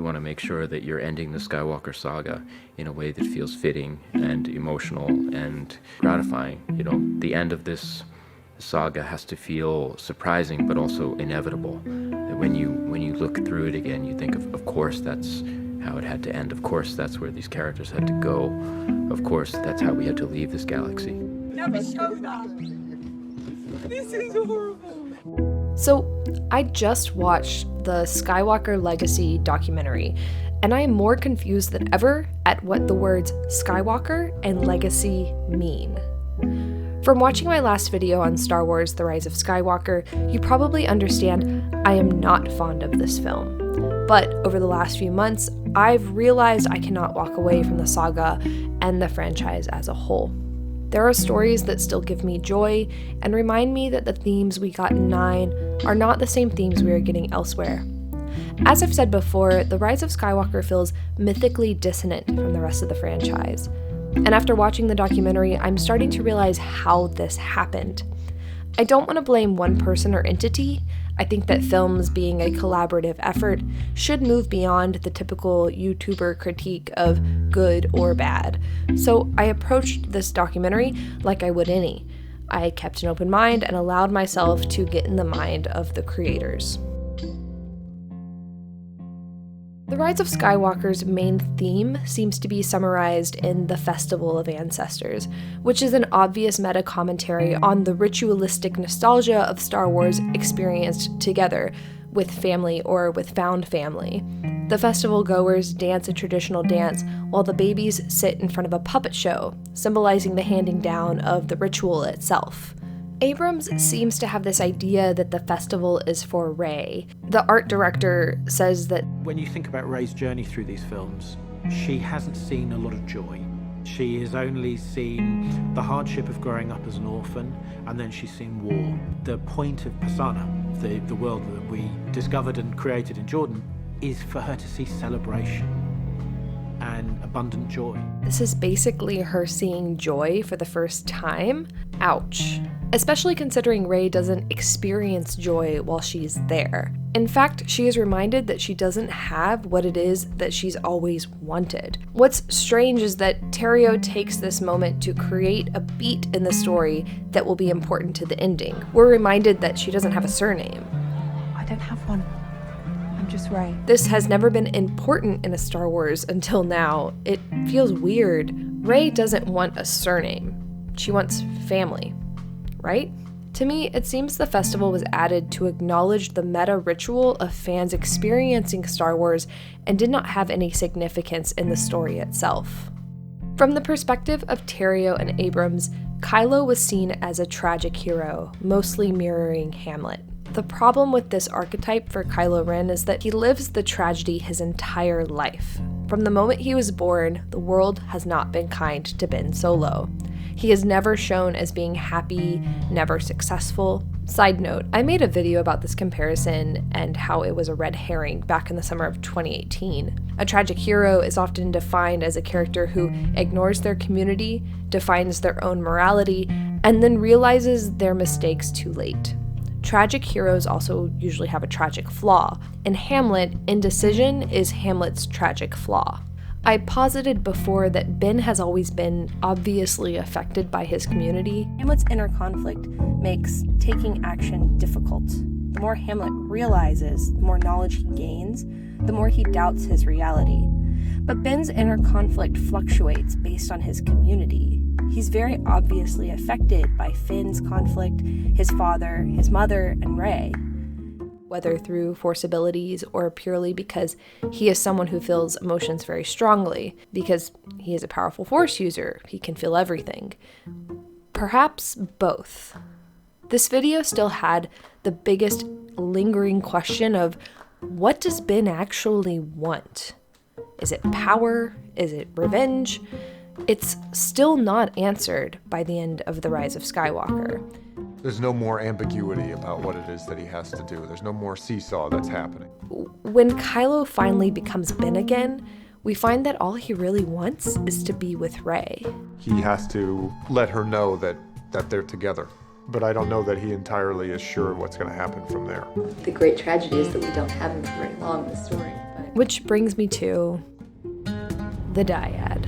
You want to make sure that you're ending the Skywalker saga in a way that feels fitting and emotional and gratifying. You know, the end of this saga has to feel surprising but also inevitable. That when you look through it again, you think of course that's how it had to end. Of course that's where these characters had to go. Of course that's how we had to leave this galaxy. Never show that. This is horrible. So, I just watched the Skywalker Legacy documentary, and I am more confused than ever at what the words Skywalker and Legacy mean. From watching my last video on Star Wars: The Rise of Skywalker, you probably understand I am not fond of this film. But over the last few months, I've realized I cannot walk away from the saga and the franchise as a whole. There are stories that still give me joy and remind me that the themes we got in 9 are not the same themes we are getting elsewhere. As I've said before, The Rise of Skywalker feels mythically dissonant from the rest of the franchise. And after watching the documentary, I'm starting to realize how this happened. I don't want to blame one person or entity. I think that films, being a collaborative effort, should move beyond the typical YouTuber critique of good or bad. So I approached this documentary like I would any. I kept an open mind and allowed myself to get in the mind of the creators. The Rise of Skywalker's main theme seems to be summarized in the Festival of Ancestors, which is an obvious meta-commentary on the ritualistic nostalgia of Star Wars experienced together, with family or with found family. The festival goers dance a traditional dance while the babies sit in front of a puppet show, symbolizing the handing down of the ritual itself. Abrams seems to have this idea that the festival is for Rey. The art director says that when you think about Rey's journey through these films, she hasn't seen a lot of joy. She has only seen the hardship of growing up as an orphan, and then she's seen war. The point of Pasaana, the world that we discovered and created in Jordan, is for her to see celebration and abundant joy. This is basically her seeing joy for the first time. Ouch. Especially considering Rey doesn't experience joy while she's there. In fact, she is reminded that she doesn't have what it is that she's always wanted. What's strange is that Terrio takes this moment to create a beat in the story that will be important to the ending. We're reminded that she doesn't have a surname. I don't have one. I'm just Rey. This has never been important in a Star Wars until now. It feels weird. Rey doesn't want a surname. She wants family. Right? To me, it seems the festival was added to acknowledge the meta ritual of fans experiencing Star Wars and did not have any significance in the story itself. From the perspective of Terrio and Abrams, Kylo was seen as a tragic hero, mostly mirroring Hamlet. The problem with this archetype for Kylo Ren is that he lives the tragedy his entire life. From the moment he was born, the world has not been kind to Ben Solo. He is never shown as being happy, never successful. Side note, I made a video about this comparison and how it was a red herring back in the summer of 2018. A tragic hero is often defined as a character who ignores their community, defines their own morality, and then realizes their mistakes too late. Tragic heroes also usually have a tragic flaw. In Hamlet, indecision is Hamlet's tragic flaw. I posited before that Ben has always been obviously affected by his community. Hamlet's inner conflict makes taking action difficult. The more Hamlet realizes, the more knowledge he gains, the more he doubts his reality. But Ben's inner conflict fluctuates based on his community. He's very obviously affected by Finn's conflict, his father, his mother, and Rey. Whether through Force abilities or purely because he is someone who feels emotions very strongly, because he is a powerful Force user, he can feel everything. Perhaps both. This video still had the biggest lingering question of, what does Ben actually want? Is it power? Is it revenge? It's still not answered by the end of The Rise of Skywalker. There's no more ambiguity about what it is that he has to do. There's no more seesaw that's happening. When Kylo finally becomes Ben again, we find that all he really wants is to be with Rey. He has to let her know that they're together. But I don't know that he entirely is sure what's going to happen from there. The great tragedy is that we don't have him for very long in the story. But Which brings me to the Dyad.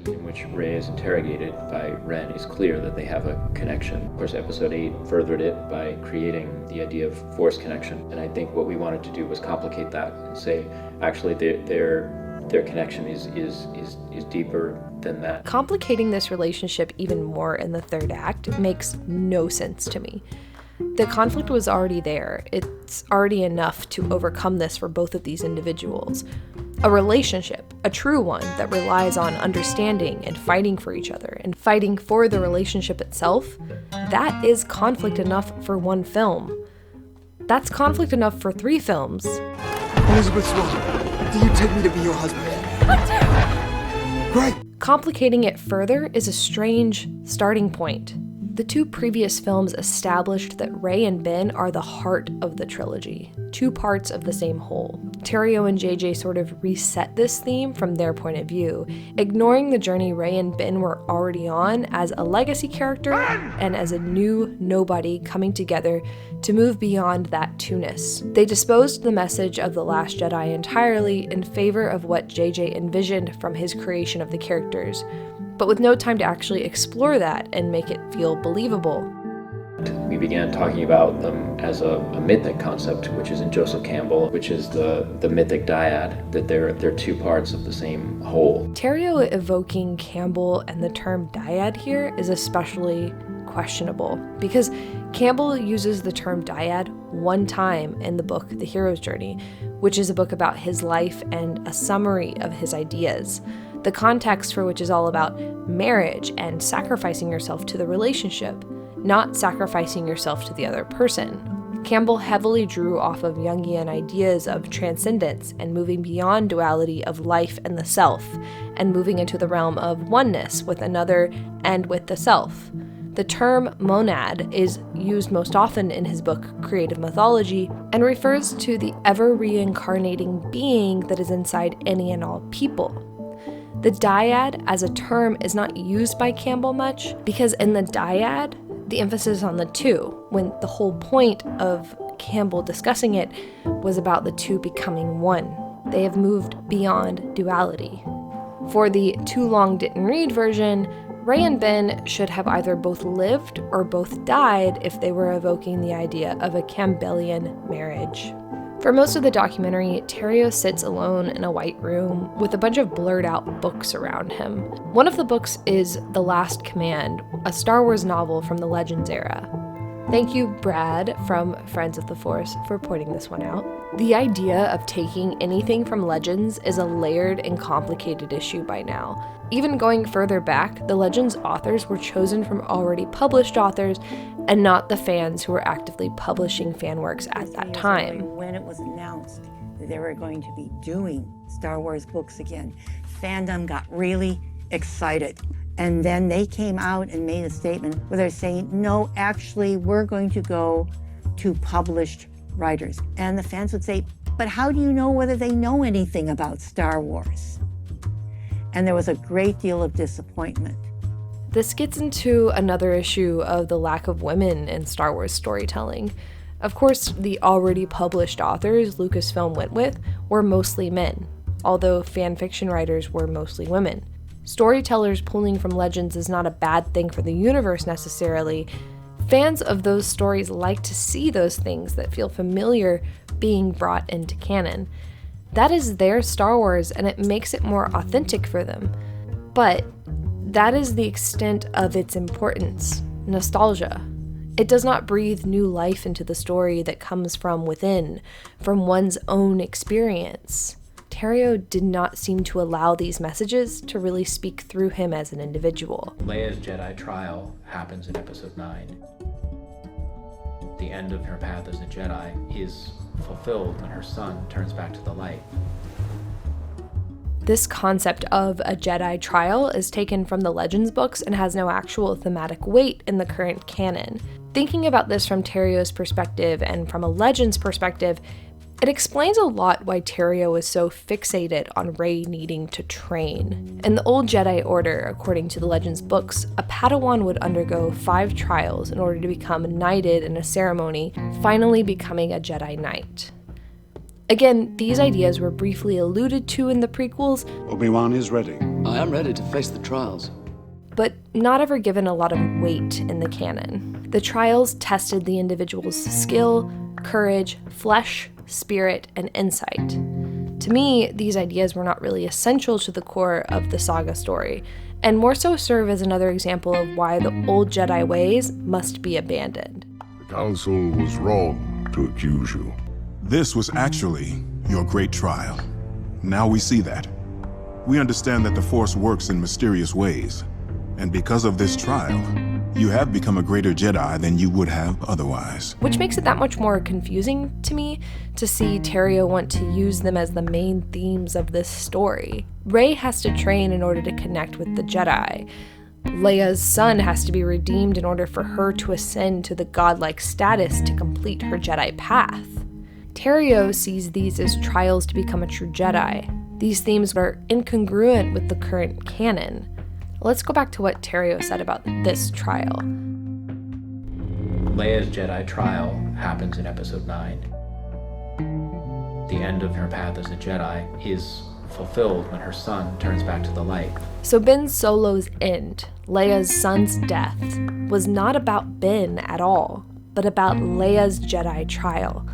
In which Rey is interrogated by Ren, it's clear that they have a connection. Of course, episode 8 furthered it by creating the idea of force connection. And I think what we wanted to do was complicate that and say, actually, their connection is deeper than that. Complicating this relationship even more in the third act makes no sense to me. The conflict was already there. It's already enough to overcome this for both of these individuals. A relationship, a true one that relies on understanding and fighting for each other and fighting for the relationship itself, that is conflict enough for one film. That's conflict enough for 3 films. Elizabeth Swan, do you take me to be your husband? Great! Complicating it further is a strange starting point. The 2 previous films established that Rey and Ben are the heart of the trilogy, 2 parts of the same whole. Terrio and JJ sort of reset this theme from their point of view, ignoring the journey Rey and Ben were already on as a legacy character and as a new nobody coming together to move beyond that two-ness. They disposed the message of The Last Jedi entirely in favor of what JJ envisioned from his creation of the characters, but with no time to actually explore that and make it feel believable. We began talking about them as a mythic concept, which is in Joseph Campbell, which is the mythic dyad, that they're 2 parts of the same whole. Terrio evoking Campbell and the term dyad here is especially questionable, because Campbell uses the term dyad one time in the book The Hero's Journey, which is a book about his life and a summary of his ideas. The context for which is all about marriage and sacrificing yourself to the relationship, not sacrificing yourself to the other person. Campbell heavily drew off of Jungian ideas of transcendence and moving beyond duality of life and the self, and moving into the realm of oneness with another and with the self. The term monad is used most often in his book Creative Mythology and refers to the ever-reincarnating being that is inside any and all people. The dyad as a term is not used by Campbell much because in the dyad, the emphasis is on the 2, when the whole point of Campbell discussing it was about the 2 becoming one. They have moved beyond duality. For the Too Long Didn't Read version, Rey and Ben should have either both lived or both died if they were evoking the idea of a Campbellian marriage. For most of the documentary, Terrio sits alone in a white room with a bunch of blurred out books around him. One of the books is The Last Command, a Star Wars novel from the Legends era. Thank you, Brad from Friends of the Force, for pointing this one out. The idea of taking anything from Legends is a layered and complicated issue by now. Even going further back, the Legends authors were chosen from already published authors and not the fans who were actively publishing fan works at that time. When it was announced that they were going to be doing Star Wars books again, fandom got really excited. And then they came out and made a statement where they're saying, no, actually, we're going to go to published writers. And the fans would say, but how do you know whether they know anything about Star Wars? And there was a great deal of disappointment. This gets into another issue of the lack of women in Star Wars storytelling. Of course, the already published authors Lucasfilm went with were mostly men, although fan fiction writers were mostly women. Storytellers pulling from Legends is not a bad thing for the universe necessarily. Fans of those stories like to see those things that feel familiar being brought into canon. That is their Star Wars, and it makes it more authentic for them. But that is the extent of its importance, nostalgia. It does not breathe new life into the story that comes from within, from one's own experience. Terrio did not seem to allow these messages to really speak through him as an individual. Leia's Jedi trial happens in episode 9. The end of her path as a Jedi is fulfilled when her son turns back to the light. This concept of a Jedi trial is taken from the Legends books and has no actual thematic weight in the current canon. Thinking about this from Terrio's perspective and from a Legends perspective, it explains a lot why Terrio is so fixated on Rey needing to train. In the old Jedi Order, according to the Legends books, a Padawan would undergo 5 trials in order to become knighted in a ceremony, finally becoming a Jedi Knight. Again, these ideas were briefly alluded to in the prequels, Obi-Wan is ready. I am ready to face the trials. but not ever given a lot of weight in the canon. The trials tested the individual's skill, courage, flesh, spirit, and insight. To me, these ideas were not really essential to the core of the saga story, and more so serve as another example of why the old Jedi ways must be abandoned. The Council was wrong to accuse you. This was actually your great trial. Now we see that. We understand that the Force works in mysterious ways, and because of this trial, you have become a greater Jedi than you would have otherwise. Which makes it that much more confusing to me to see Terrio want to use them as the main themes of this story. Rey has to train in order to connect with the Jedi. Leia's son has to be redeemed in order for her to ascend to the godlike status to complete her Jedi path. Terrio sees these as trials to become a true Jedi. These themes are incongruent with the current canon. Let's go back to what Terrio said about this trial. Leia's Jedi trial happens in Episode 9. The end of her path as a Jedi is fulfilled when her son turns back to the light. So Ben Solo's end, Leia's son's death, was not about Ben at all, but about Leia's Jedi trial.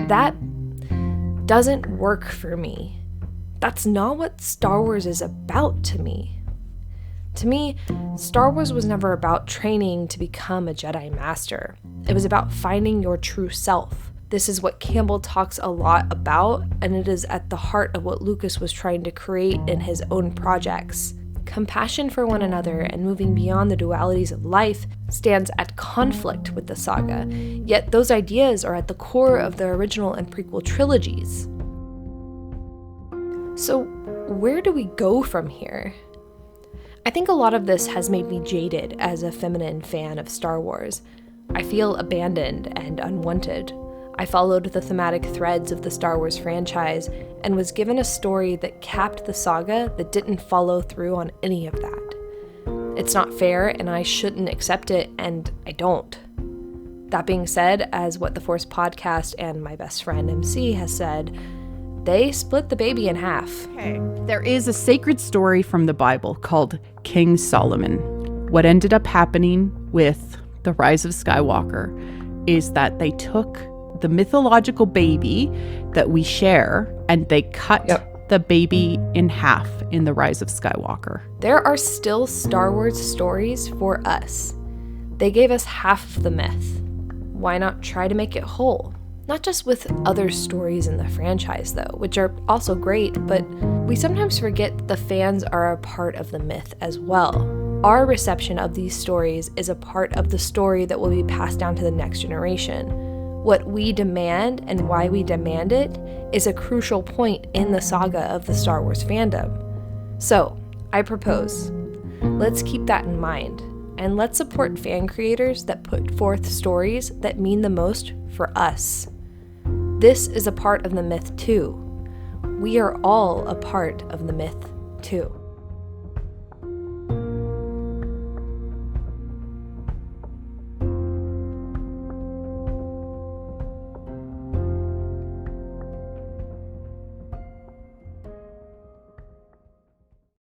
That doesn't work for me. That's not what Star Wars is about to me. To me, Star Wars was never about training to become a Jedi Master. It was about finding your true self. This is what Campbell talks a lot about, and it is at the heart of what Lucas was trying to create in his own projects. Compassion for one another and moving beyond the dualities of life stands at conflict with the saga, yet those ideas are at the core of the original and prequel trilogies. So, where do we go from here? I think a lot of this has made me jaded as a feminine fan of Star Wars. I feel abandoned and unwanted. I followed the thematic threads of the Star Wars franchise and was given a story that capped the saga that didn't follow through on any of that. It's not fair and I shouldn't accept it, and I don't. That being said, as What the Force podcast and my best friend MC has said, they split the baby in half. Okay. There is a sacred story from the Bible called King Solomon. What ended up happening with the rise of Skywalker is that they took the mythological baby that we share and they cut the baby in half in the rise of Skywalker. There are still Star Wars stories for us. They gave us half of the myth. Why not try to make it whole? Not just with other stories in the franchise, though, which are also great, but we sometimes forget the fans are a part of the myth as well. Our reception of these stories is a part of the story that will be passed down to the next generation. What we demand and why we demand it is a crucial point in the saga of the Star Wars fandom. So, I propose, let's keep that in mind, and let's support fan creators that put forth stories that mean the most for us. This is a part of the myth too. We are all a part of the myth too.